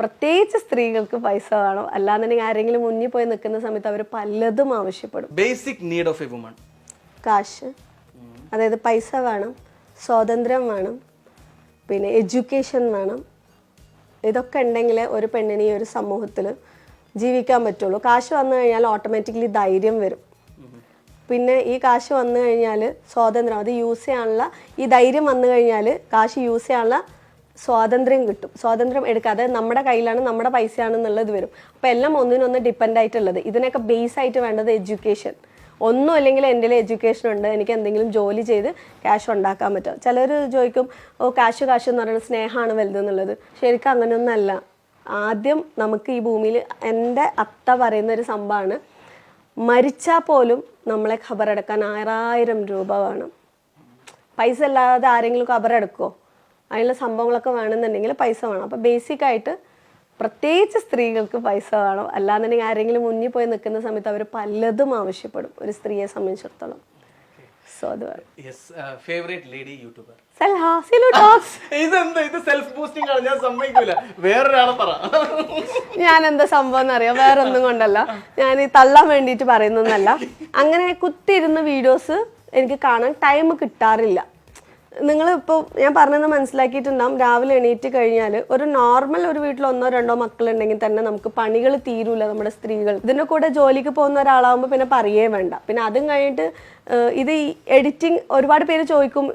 പ്രത്യേകിച്ച് സ്ത്രീകൾക്ക് പൈസ വേണം. അല്ലാന്നുണ്ടെങ്കിൽ ആരെങ്കിലും മുന്നിൽ പോയി നിൽക്കുന്ന സമയത്ത് അവർ പലതും ആവശ്യപ്പെടും. Basic need of A woman. കാശ്, അതായത് പൈസ വേണം, സ്വാതന്ത്ര്യം വേണം, പിന്നെ എഡ്യൂക്കേഷൻ വേണം. ഇതൊക്കെ ഉണ്ടെങ്കിൽ ഒരു പെണ്ണിന് ഈ ഒരു സമൂഹത്തിൽ ജീവിക്കാൻ പറ്റുള്ളൂ. കാശ് വന്നു കഴിഞ്ഞാൽ ഓട്ടോമാറ്റിക്കലി ധൈര്യം വരും. പിന്നെ ഈ കാശ് വന്നു കഴിഞ്ഞാൽ സ്വാതന്ത്ര്യം, അത് യൂസ് ചെയ്യാനുള്ള ഈ ധൈര്യം വന്നു കഴിഞ്ഞാൽ കാശ് യൂസ് ചെയ്യാനുള്ള സ്വാതന്ത്ര്യം കിട്ടും. സ്വാതന്ത്ര്യം എടുക്കാതെ നമ്മുടെ കയ്യിലാണ്, നമ്മുടെ പൈസയാണെന്നുള്ളത് വരും. അപ്പോൾ എല്ലാം ഒന്നിനൊന്ന് ഡിപ്പെൻഡ് ആയിട്ടുള്ളത്. ഇതിനൊക്കെ ബേസ് ആയിട്ട് വേണ്ടത് എഡ്യൂക്കേഷൻ. ഒന്നും അല്ലെങ്കിൽ എൻ്റെ എഡ്യൂക്കേഷൻ ഉണ്ട്, എനിക്ക് എന്തെങ്കിലും ജോലി ചെയ്ത് ക്യാഷ് ഉണ്ടാക്കാൻ പറ്റും. ചിലർ ചോദിക്കും, ഓ കാശ് എന്ന് പറയുന്നത് സ്നേഹമാണ് വലുതെന്നുള്ളത്. ശരിക്കും അങ്ങനെയൊന്നല്ല. ആദ്യം നമുക്ക് ഈ ഭൂമിയിൽ, എൻ്റെ അത്ത പറയുന്നൊരു സംഭവമാണ്, മരിച്ചാൽ പോലും നമ്മളെ ഖബറടക്കാൻ 6000 രൂപ വേണം. പൈസ ഇല്ലാതെ ആരെങ്കിലും ഖബറടക്കുമോ? അതിനുള്ള സംഭവങ്ങളൊക്കെ വേണമെന്നുണ്ടെങ്കിൽ പൈസ വേണം. അപ്പോൾ ബേസിക്കായിട്ട് പ്രത്യേകിച്ച് സ്ത്രീകൾക്ക് പൈസ വേണം. അല്ലാന്നുണ്ടെങ്കിൽ ആരെങ്കിലും മുന്നിൽ പോയി നിൽക്കുന്ന സമയത്ത് അവർ പലതും ആവശ്യപ്പെടും ഒരു സ്ത്രീയെ സംബന്ധിച്ചിടത്തോളം. സോ അത് ഫേവറേറ്റ് ലേഡി യൂട്യൂബർ ഇത് സെൽഫ് ബൂസ്റ്റിംഗ് ആണ്, ഞാൻ സമ്മതിക്കൂല. വേറൊരാളെ പറ. ഞാൻ എന്താ സംഭവം എന്നറിയാം, വേറെ ഒന്നും കൊണ്ടല്ല, ഞാൻ ഈ തള്ളാൻ വേണ്ടിയിട്ട് പറയുന്നൊന്നല്ല. അങ്ങനെ കുത്തിയിരുന്ന വീഡിയോസ് എനിക്ക് കാണാൻ ടൈം കിട്ടാറില്ല. നിങ്ങളിപ്പോൾ ഞാൻ പറഞ്ഞത് മനസ്സിലാക്കിയിട്ടുണ്ടാവും. രാവിലെ എണീറ്റ് കഴിഞ്ഞാൽ ഒരു നോർമൽ ഒരു വീട്ടിൽ 1-2 മക്കളുണ്ടെങ്കിൽ തന്നെ നമുക്ക് പണികൾ തീരൂല. നമ്മുടെ സ്ത്രീകൾ ഇതിൻ്റെ കൂടെ ജോലിക്ക് പോകുന്ന ഒരാളാകുമ്പോൾ പിന്നെ പറയേ വേണ്ട. പിന്നെ അതും കഴിഞ്ഞിട്ട് ഇത് ഈ എഡിറ്റിംഗ്, ഒരുപാട് പേര് ചോദിക്കും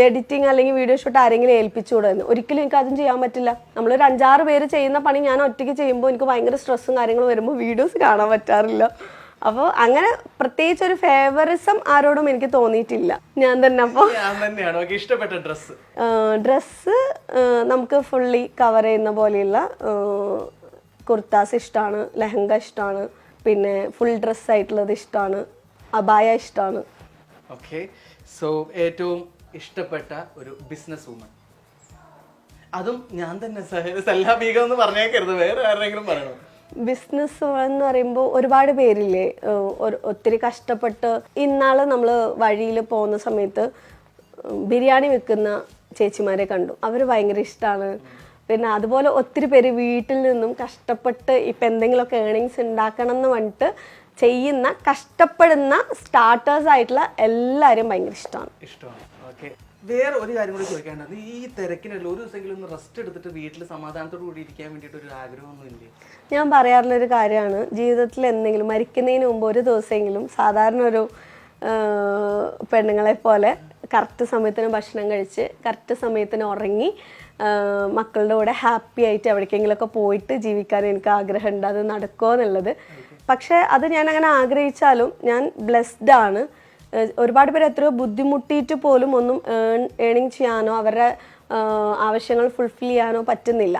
എഡിറ്റിംഗ് അല്ലെങ്കിൽ വീഡിയോ ഷൂട്ട് ആരെങ്കിലും ഏൽപ്പിച്ചുകൂടെ എന്ന്. ഒരിക്കലും എനിക്ക് അതും ചെയ്യാൻ പറ്റില്ല. നമ്മളൊരു 5-6 പേര് ചെയ്യുന്ന പണി ഞാൻ ഒറ്റയ്ക്ക് ചെയ്യുമ്പോൾ എനിക്ക് ഭയങ്കര സ്ട്രെസ്സും കാര്യങ്ങളും വരുമ്പോൾ വീഡിയോസ് കാണാൻ പറ്റാറില്ല. അപ്പോൾ അങ്ങനെ പ്രത്യേകിച്ച് ഒരു ഫേവറിസം ആരോടും എനിക്ക് തോന്നിയിട്ടില്ല. ഞാൻ തന്നെ. അപ്പോൾ ഇഷ്ടപ്പെട്ട ഡ്രസ്സ് നമുക്ക് ഫുള്ളി കവർ ചെയ്യുന്ന പോലെയുള്ള കുർത്താസ് ഇഷ്ടമാണ്, ലെഹങ്ക ഇഷ്ടമാണ്, പിന്നെ ഫുൾ ഡ്രസ് ആയിട്ടുള്ളത് ഇഷ്ടമാണ്, അബായ ഇഷ്ടമാണ്. ഓക്കെ. സോ ഏറ്റവും ഇഷ്ടപ്പെട്ട ഒരു ബിസിനസ് വുമൺ? അതും ഞാൻ തന്നെ, സല്ലാ ബീഗം എന്ന് പറഞ്ഞേക്കരുത്, വേറെ ആരെങ്കിലും പറയണോ? ബിസിനസ് എന്ന് പറയുമ്പോൾ ഒരുപാട് പേരില്ലേ, ഒത്തിരി കഷ്ടപ്പെട്ട്. ഇന്നാള് നമ്മൾ വഴിയിൽ പോകുന്ന സമയത്ത് ബിരിയാണി വെക്കുന്ന ചേച്ചിമാരെ കണ്ടു. അവർ ഭയങ്കര ഇഷ്ടമാണ്. പിന്നെ അതുപോലെ ഒത്തിരി പേര് വീട്ടിൽ നിന്നും കഷ്ടപ്പെട്ട് ഇപ്പം എന്തെങ്കിലുമൊക്കെ ഏണിങ്സ് ഉണ്ടാക്കണം എന്ന് പറഞ്ഞിട്ട് ചെയ്യുന്ന, കഷ്ടപ്പെടുന്ന സ്റ്റാർട്ടേഴ്സ് ആയിട്ടുള്ള എല്ലാവരും ഭയങ്കര ഇഷ്ടമാണ്. ഓക്കെ. വേറെ ഒരു കാര്യം കൂടി ചോദിക്കാനുണ്ട്. ഈ തിരക്കിനല്ല ഒരു ദിവസമെങ്കിലും ഒന്ന് റെസ്റ്റ് എടുത്തിട്ട് വീട്ടിൽ സമാധാനത്തോടു കൂടി ഇരിക്കാൻ വേണ്ടിയിട്ട് ഒരു ആഗ്രഹമൊന്നുമില്ലേ? ഞാൻ പറയാറുള്ളൊരു കാര്യമാണ്, ജീവിതത്തിൽ എന്തെങ്കിലും മരിക്കുന്നതിന് മുമ്പ് ഒരു ദിവസമെങ്കിലും സാധാരണ ഒരു പെണ്ണുങ്ങളെ പോലെ കറക്റ്റ് സമയത്തിന് ഭക്ഷണം കഴിച്ച് കറക്റ്റ് സമയത്തിന് ഉറങ്ങി മക്കളുടെ കൂടെ ഹാപ്പി ആയിട്ട് എവിടേക്കെങ്കിലുമൊക്കെ പോയിട്ട് ജീവിക്കാൻ എനിക്ക് ആഗ്രഹമുണ്ട്. അത് നടക്കുമോ എന്നുള്ളത്. പക്ഷേ അത് ഞാൻ അങ്ങനെ ആഗ്രഹിച്ചാലും ഞാൻ ബ്ലെസ്ഡ് ആണ്. ഒരുപാട് പേര് എത്രയോ ബുദ്ധിമുട്ടിയിട്ട് പോലും ഒന്നും ഏണിങ് ചെയ്യാനോ അവരുടെ ആവശ്യങ്ങൾ ഫുൾഫിൽ ചെയ്യാനോ പറ്റുന്നില്ല.